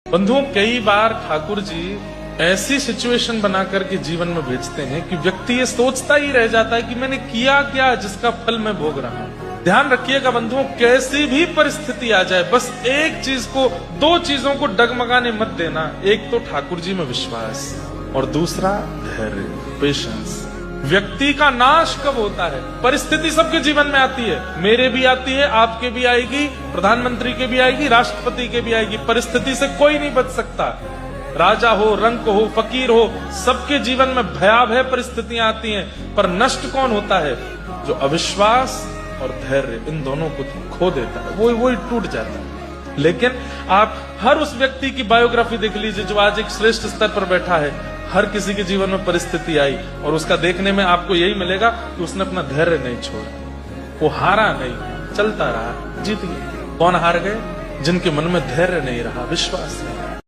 बंधुओं, कई बार ठाकुर जी ऐसी सिचुएशन बनाकर के जीवन में भेजते हैं कि व्यक्ति ये सोचता ही रह जाता है कि मैंने किया क्या जिसका फल मैं भोग रहा हूं। ध्यान रखिएगा बंधुओं, कैसी भी परिस्थिति आ जाए, बस एक चीज को, दो चीजों को डगमगाने मत देना। एक तो ठाकुर जी में विश्वास और दूसरा धैर्य, पेशेंस। व्यक्ति का नाश कब होता है? परिस्थिति सबके जीवन में आती है, मेरे भी आती है, आपके भी आएगी, प्रधानमंत्री के भी आएगी, राष्ट्रपति के भी आएगी। परिस्थिति से कोई नहीं बच सकता। राजा हो, रंक हो, फकीर हो, सबके जीवन में भयावह परिस्थितियां आती हैं। पर नष्ट कौन होता है? जो अविश्वास और धैर्य इन दोनों को खो देता है, वो टूट जाता है। लेकिन आप हर उस व्यक्ति की बायोग्राफी देख लीजिए जो आज एक श्रेष्ठ स्तर पर बैठा है। हर किसी के जीवन में परिस्थिति आई और उसका देखने में आपको यही मिलेगा कि उसने अपना धैर्य नहीं छोड़ा, वो हारा नहीं, चलता रहा, जीत गया। कौन हार गए? जिनके मन में धैर्य नहीं रहा, विश्वास नहीं रहा।